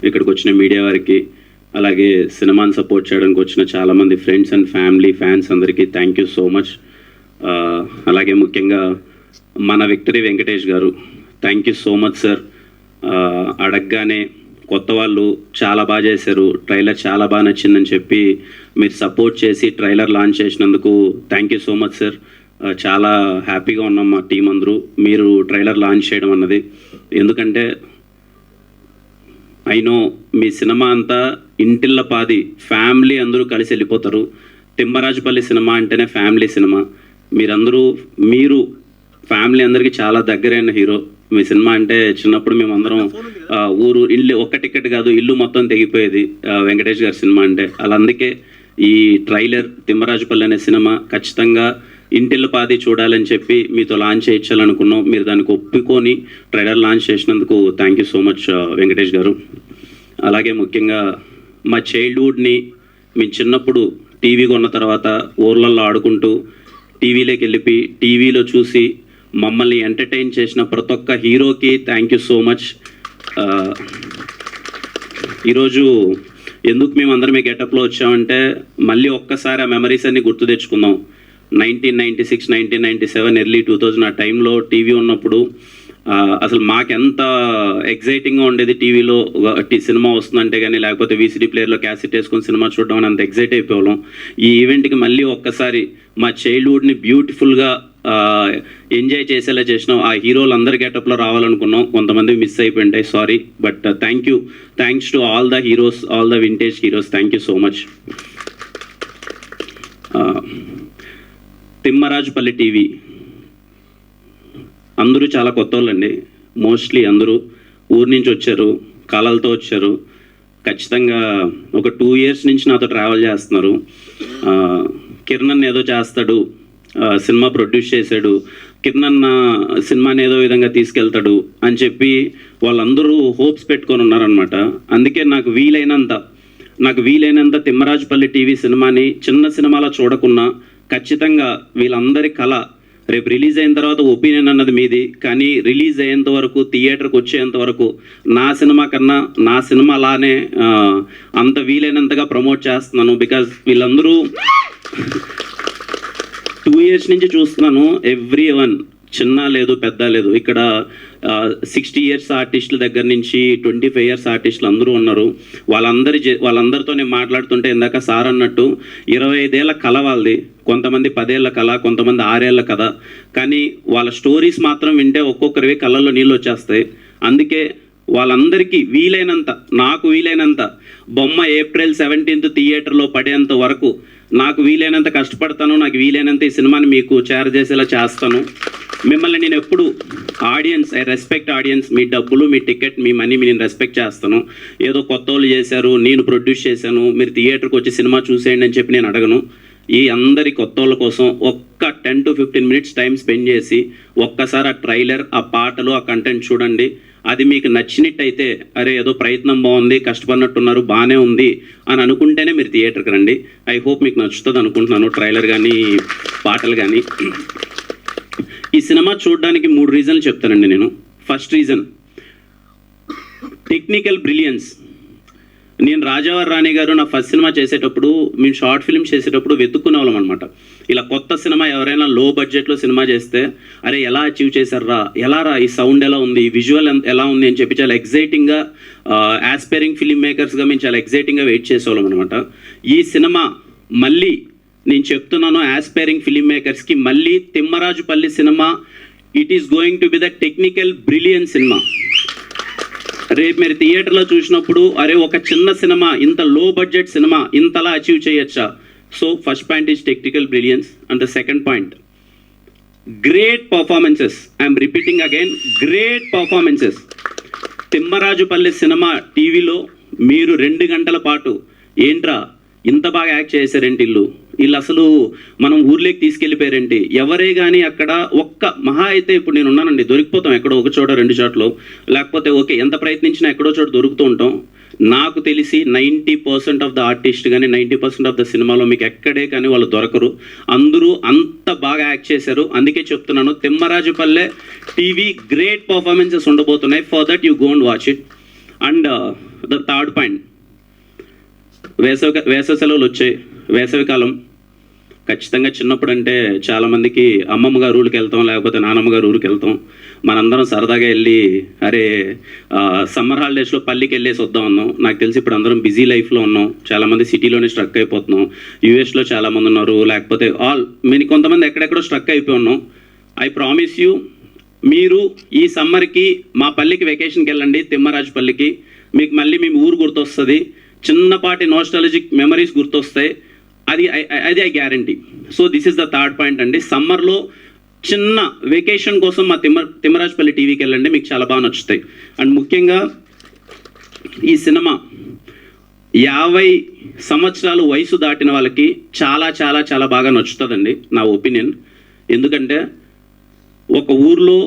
ఇక్కడికి వచ్చిన మీడియా వారికి, అలాగే సినిమాని సపోర్ట్ చేయడానికి వచ్చిన చాలామంది ఫ్రెండ్స్ అండ్ ఫ్యామిలీ ఫ్యాన్స్ అందరికీ థ్యాంక్ యూ సో మచ్. అలాగే ముఖ్యంగా మన విక్టరీ వెంకటేష్ గారు, thank you so much sir. అడగగానే కొత్త వాళ్ళు చాలా బాగా చేశారు, ట్రైలర్ చాలా బాగా నచ్చిందని చెప్పి మీరు సపోర్ట్ చేసి ట్రైలర్ లాంచ్ చేసినందుకు thank you so much sir. చాలా హ్యాపీగా ఉన్నాం మా టీం అందరూ మీరు ట్రైలర్ లాంచ్ చేయడం అన్నది. ఎందుకంటే అయినో మీ సినిమా అంతా ఇంటిళ్ళ పాది ఫ్యామిలీ అందరూ కలిసి వెళ్ళిపోతారు. తిమ్మరాజుపల్లి సినిమా అంటేనే ఫ్యామిలీ సినిమా. మీరు ఫ్యామిలీ అందరికీ చాలా దగ్గరైన హీరో. మీ సినిమా అంటే చిన్నప్పుడు మేమందరం ఊరు ఇల్లు ఒక్క టికెట్ కాదు ఇల్లు మొత్తం తెగిపోయేది వెంకటేష్ గారి సినిమా అంటే. అలా అందుకే ఈ ట్రైలర్ తిమ్మరాజుపల్లి అనే సినిమా ఖచ్చితంగా ఇంటిల్లు పాది చూడాలని చెప్పి మీతో లాంచ్ చేయించాలనుకున్నాం. మీరు దానికి ఒప్పుకొని ట్రైలర్ లాంచ్ చేసినందుకు thank you so much Venkatesh గారు. అలాగే ముఖ్యంగా మా చైల్డ్హుడ్ని మేము చిన్నప్పుడు టీవీ కొన్న తర్వాత ఊర్లలో ఆడుకుంటూ టీవీలోకి వెళ్ళి టీవీలో చూసి మమ్మల్ని ఎంటర్టైన్ చేసిన ప్రతి ఒక్క హీరోకి థ్యాంక్ యూ సో మచ్. ఈరోజు ఎందుకు మేము అందరం ఈ గెటప్లో వచ్చామంటే మళ్ళీ ఒక్కసారి ఆ మెమరీస్ అన్ని గుర్తు తెచ్చుకుందాం. 1996, 1997, ఎర్లీ 2000 ఆ టైంలో టీవీ ఉన్నప్పుడు అసలు మాకెంత ఎగ్జైటింగ్గా ఉండేది. టీవీలో సినిమా వస్తుందంటే కానీ, లేకపోతే వీసీడీ ప్లేయర్లో క్యాసెట్ వేసుకొని సినిమా చూడడం అని అంత ఎగ్జైట్ అయిపోయాం. ఈ ఈవెంట్కి మళ్ళీ ఒక్కసారి మా చైల్డ్హుడ్ని బ్యూటిఫుల్గా ఎంజాయ్ చేసేలా చేసినాం. ఆ హీరోలు అందరి గెటప్లో రావాలనుకున్నాం, కొంతమంది మిస్ అయిపోయింటాయి, sorry. But thanks to all the heroes, all the vintage heroes, thank you so much. Thimmarajupalli TV అందరూ చాలా కొత్త వాళ్ళండి. మోస్ట్లీ అందరూ ఊరి నుంచి వచ్చారు, కళలతో వచ్చారు. ఖచ్చితంగా ఒక 2 years నుంచి నాతో ట్రావెల్ చేస్తున్నారు. కిరణ్ ఏదో చేస్తాడు, సినిమా ప్రొడ్యూస్ చేశాడు, కిరణ్ సినిమాని ఏదో విధంగా తీసుకెళ్తాడు అని చెప్పి వాళ్ళందరూ హోప్స్ పెట్టుకొని ఉన్నారనమాట. అందుకే నాకు వీలైనంత తిమ్మరాజుపల్లి టీవీ సినిమాని చిన్న సినిమాలో చూడకున్నా ఖచ్చితంగా వీళ్ళందరి కళ రేపు రిలీజ్ అయిన తర్వాత ఒపీనియన్ అన్నది మీది, కానీ రిలీజ్ అయ్యేంత వరకు థియేటర్కి వచ్చేంత వరకు నా సినిమా కన్నా నా సినిమా అలానే అంత వీలైనంతగా ప్రమోట్ చేస్తున్నాను. బికాజ్ వీళ్ళందరూ 2 years నుంచి చూస్తున్నాను. ఎవ్రీ వన్, చిన్న లేదు పెద్ద లేదు, ఇక్కడ 60 years ఆర్టిస్టుల దగ్గర నుంచి 25 years ఆర్టిస్టులు అందరూ ఉన్నారు. వాళ్ళందరితో నేను మాట్లాడుతుంటే ఇందాక సార్ అన్నట్టు 25 ఏళ్ల కళ వాళ్ళది, కొంతమంది 10 ఏళ్ల కళ, కొంతమంది 6 ఏళ్ల కథ. కానీ వాళ్ళ స్టోరీస్ మాత్రం వింటే ఒక్కొక్కరివి కళ్ళల్లో నీళ్ళు వచ్చేస్తాయి. అందుకే వాళ్ళందరికీ నాకు వీలైనంత బొమ్మ April 17th థియేటర్లో పడేంత వరకు నాకు వీలైనంత కష్టపడతాను. నాకు వీలైనంత ఈ సినిమాని మీకు చేరజేసేలా చేస్తాను. మిమ్మల్ని నేను ఎప్పుడు ఐ రెస్పెక్ట్ ఆడియన్స్. మీ డబ్బులు, మీ టికెట్, మీ మనీ నేను రెస్పెక్ట్ చేస్తాను. ఏదో కొత్త వాళ్ళు చేశారు, నేను ప్రొడ్యూస్ చేశాను, మీరు థియేటర్కి వచ్చి సినిమా చూసేయండి అని చెప్పి నేను అడగను. ఈ అందరి కొత్త వాళ్ళ కోసం ఒక్క 10 to 15 minutes టైం స్పెండ్ చేసి ఒక్కసారి ఆ ట్రైలర్, ఆ పాటలు, ఆ కంటెంట్ చూడండి. అది మీకు నచ్చినట్టయితే అరే ఏదో ప్రయత్నం బాగుంది, కష్టపడినట్టున్నారు, బాగానే ఉంది అని అనుకుంటేనే మీరు థియేటర్కి రండి. ఐ హోప్ మీకు నచ్చుతుంది అనుకుంటున్నాను ట్రైలర్ కానీ పాటలు కానీ. ఈ సినిమా చూడడానికి 3 reasons చెప్తానండి నేను. First reason technical brilliance. నేను రాజావారి రాణి గారు నా ఫస్ట్ సినిమా చేసేటప్పుడు, మేము షార్ట్ ఫిల్మ్ చేసేటప్పుడు వెతుక్కునే వాళ్ళం అనమాట. ఇలా కొత్త సినిమా ఎవరైనా లో బడ్జెట్లో సినిమా చేస్తే అరే ఎలా అచీవ్ చేశారా, ఎలా రా, ఈ సౌండ్ ఎలా ఉంది, విజువల్ ఎలా ఉంది అని చెప్పి చాలా ఎగ్జైటింగ్గా ఆస్పైరింగ్ ఫిల్మ్ మేకర్స్గా మేము చాలా ఎగ్జైటింగ్గా వెయిట్ చేసేవాళ్ళం అనమాట. ఈ సినిమా మళ్ళీ నేను చెప్తున్నాను ఆస్పైరింగ్ ఫిల్మ్ మేకర్స్కి, మళ్ళీ Thimmarajupalli cinema it is going to be the technical brilliance cinema. రేపు మీరు థియేటర్లో చూసినప్పుడు అరే ఒక చిన్న సినిమా, ఇంత లో బడ్జెట్ సినిమా ఇంతలా అచీవ్ చేయొచ్చా. So first point is technical brilliance. And the second point great performances. I'm repeating again, great performances. Thimmarajupalli cinema టీవీలో మీరు 2 గంటల పాటు ఏంట్రా ఇంత బాగా యాక్ట్ చేశారేంటి, వీళ్ళు అసలు మనం ఊర్లోకి తీసుకెళ్ళిపోయారేంటి, ఎవరే కానీ అక్కడ ఒక్క మహా అయితే ఇప్పుడు నేను ఉన్నానండి, దొరికిపోతాం ఎక్కడో ఒక చోట 2 చోట్ల, లేకపోతే ఓకే ఎంత ప్రయత్నించినా ఎక్కడో చోట దొరుకుతూ ఉంటాం. నాకు తెలిసి 90% ఆఫ్ ద ఆర్టిస్ట్ కానీ 90% ఆఫ్ ద సినిమాలో మీకు ఎక్కడే కానీ వాళ్ళు దొరకరు. అందరూ అంత బాగా యాక్ట్ చేశారు. అందుకే చెప్తున్నాను తిమ్మరాజుపల్లె టీవీ గ్రేట్ పర్ఫార్మెన్సెస్ ఉండబోతున్నాయి. For that you go and watch it. And the third point, వేసవి సెలవులు వచ్చాయి. వేసవికాలం ఖచ్చితంగా చిన్నప్పుడు అంటే చాలామందికి అమ్మమ్మ గారు ఊరికి వెళ్తాం, లేకపోతే నానమ్మ గారు ఊరికి వెళ్తాం. మనందరం సరదాగా వెళ్ళి అరే సమ్మర్ హాలిడేస్లో పల్లికి వెళ్ళేసి వద్దాం అన్నాం. నాకు తెలిసి ఇప్పుడు అందరం బిజీ లైఫ్లో ఉన్నాం, చాలామంది సిటీలోనే స్ట్రక్ అయిపోతున్నాం. యూఎస్లో చాలామంది ఉన్నారు, లేకపోతే కొంతమంది ఎక్కడెక్కడో స్ట్రక్ అయిపోయి ఉన్నాం. ఐ ప్రామిస్ యూ, మీరు ఈ సమ్మర్కి మా పల్లికి వెకేషన్కి వెళ్ళండి, తిమ్మరాజుపల్లికి. మీకు మళ్ళీ మీ ఊరు గుర్తొస్తుంది, చిన్నపాటి నోస్టాలజిక్ మెమరీస్ గుర్తొస్తాయి. అది I guarantee. So this is the third point అండి. సమ్మర్లో చిన్న వెకేషన్ కోసం మా తిమ్మరాజుపల్లి టీవీకి వెళ్ళండి, మీకు చాలా బాగా నచ్చుతాయి. అండ్ ముఖ్యంగా ఈ సినిమా 50 సంవత్సరాలు వయసు దాటిన వాళ్ళకి చాలా చాలా చాలా బాగా నచ్చుతుందండి, నా ఒపీనియన్. ఎందుకంటే ఒక ఊర్లో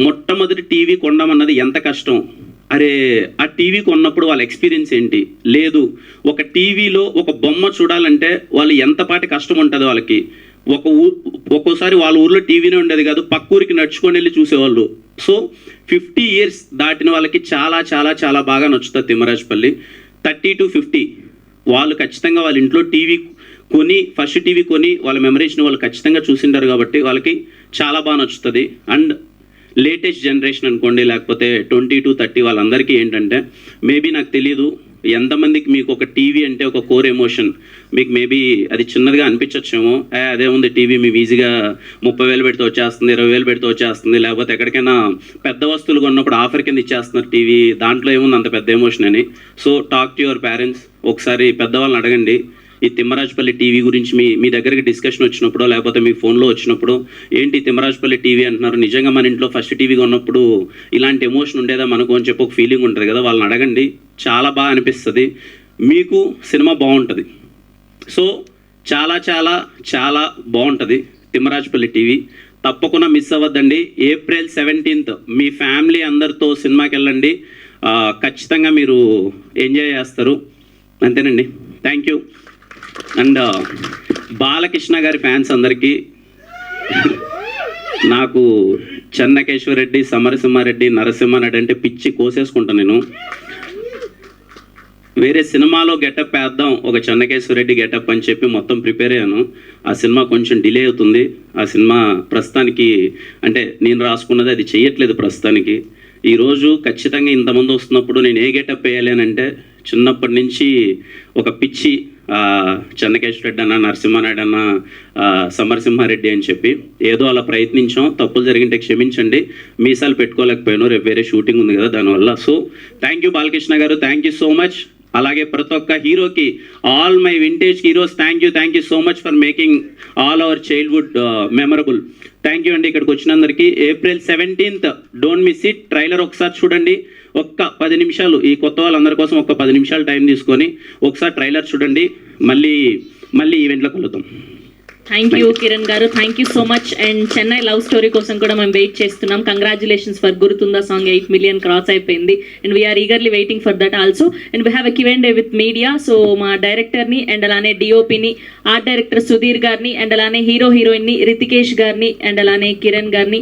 మొట్టమొదటి టీవీ కొనమన్నది ఎంత కష్టం. అరే ఆ టీవీ కొన్నప్పుడు వాళ్ళ ఎక్స్పీరియన్స్ ఏంటి, లేదు ఒక టీవీలో ఒక బొమ్మ చూడాలంటే వాళ్ళు ఎంతపాటి కష్టం ఉంటుంది వాళ్ళకి. ఒక్కోసారి వాళ్ళ ఊర్లో టీవీనే ఉండేది కాదు, పక్క ఊరికి నడుచుకొని వెళ్ళి చూసేవాళ్ళు. సో 50 years దాటిన వాళ్ళకి చాలా చాలా చాలా బాగా నచ్చుతుంది తిమ్మరాజుపల్లి. 30 to 50 వాళ్ళు ఖచ్చితంగా వాళ్ళ ఇంట్లో టీవీ కొని, ఫస్ట్ టీవీ కొని వాళ్ళ మెమరీస్ని వాళ్ళు ఖచ్చితంగా చూసింటారు కాబట్టి వాళ్ళకి చాలా బాగా నచ్చుతుంది. అండ్ లేటెస్ట్ జనరేషన్ అనుకోండి, లేకపోతే 20 to 30 వాళ్ళందరికీ ఏంటంటే మేబీ నాకు తెలియదు ఎంతమందికి మీకు ఒక టీవీ అంటే ఒక కోర్ ఎమోషన్. మీకు మేబీ అది చిన్నదిగా అనిపించచ్చేమో, అదే ఉంది టీవీ మేము ఈజీగా 30,000 పెడితే వచ్చేస్తుంది, 20,000 పెడితే వచ్చేస్తుంది, లేకపోతే ఎక్కడికైనా పెద్ద వస్తువులు కొన్నప్పుడు ఆఫర్ కింద ఇచ్చేస్తున్నారు టీవీ, దాంట్లో ఏముంది అంత పెద్ద ఎమోషన్ అని. So talk to your parents, ఒకసారి పెద్దవాళ్ళని అడగండి ఈ తిమ్మరాజుపల్లి టీవీ గురించి. మీ దగ్గరికి డిస్కషన్ వచ్చినప్పుడు, లేకపోతే మీ ఫోన్లో వచ్చినప్పుడు ఏంటి తిమ్మరాజుపల్లి టీవీ అంటున్నారు, నిజంగా మన ఇంట్లో ఫస్ట్ టీవీ కొన్నప్పుడు ఇలాంటి ఎమోషన్ ఉండేదా మనకు అని చెప్పి ఒక ఫీలింగ్ ఉంటుంది కదా, వాళ్ళని అడగండి, చాలా బాగా అనిపిస్తుంది, మీకు సినిమా బాగుంటుంది. సో చాలా చాలా చాలా బాగుంటుంది తిమ్మరాజుపల్లి టీవీ, తప్పకుండా మిస్ అవ్వద్దండి. April 17th మీ ఫ్యామిలీ అందరితో సినిమాకి వెళ్ళండి, ఖచ్చితంగా మీరు ఎంజాయ్ చేస్తారు. అంతేనండి, థ్యాంక్ యూ. అండ్ బాలకృష్ణ గారి ఫ్యాన్స్ అందరికీ, నాకు చెన్నకేశ్వర రెడ్డి, సమరసింహారెడ్డి, నరసింహారెడ్డి అంటే పిచ్చి కోసేసుకుంటాను నేను. వేరే సినిమాలో గెటప్ వేద్దాం, ఒక చెన్నకేశ్వర రెడ్డి గెటప్ అని చెప్పి మొత్తం ప్రిపేర్ అయ్యాను. ఆ సినిమా కొంచెం డిలే అవుతుంది. ఆ సినిమా ప్రస్తుతానికి అంటే నేను రాసుకున్నది అది చెయ్యట్లేదు ప్రస్తుతానికి. ఈరోజు ఖచ్చితంగా ఇంతమంది వస్తున్నప్పుడు నేను ఏ గెటప్ వేయాలి అని అంటే, చిన్నప్పటి నుంచి ఒక పిచ్చి చెన్నకేశ్వర రెడ్డి అన్న, నరసింహారెడ్డి అన్న, సమరసింహారెడ్డి అని చెప్పి ఏదో అలా ప్రయత్నించాం. తప్పులు జరిగింటే క్షమించండి, మీసాలు పెట్టుకోలేకపోయాను, రేపు వేరే షూటింగ్ ఉంది కదా దానివల్ల. సో థ్యాంక్ యూ బాలకృష్ణ గారు, థ్యాంక్ యూ సో మచ్. అలాగే ప్రతి ఒక్క హీరోకి, all my vintage heroes, thank you so much for making all our childhood memorable. Thank you అండి ఇక్కడికి వచ్చినందరికీ. April 17th don't miss it. Trailer ఒకసారి చూడండి, ఒక్క 10 నిమిషాలు, ఈ కొత్త వాళ్ళందరి కోసం ఒక 10 నిమిషాలు టైం తీసుకొని ఒకసారి ట్రైలర్ చూడండి. మళ్ళీ ఈవెంట్లో కలుద్దాం. Thank you Kiran garu, thank you so much. And Chennai love story కోసం కూడా మేము వెయిట్ చేస్తున్నాం. Congratulations for Guruthunda song 8 million cross అయిపోయింది. And we're eagerly waiting for that also. And we have a Q&A with media. So మా డైరెక్టర్ని అండ్ అలానే డిఓపిని, art director Sudheer గారిని, and అలానే హీరోయిన్ని రితికేష్ గారిని, అండ్ అలానే కిరణ్ గారిని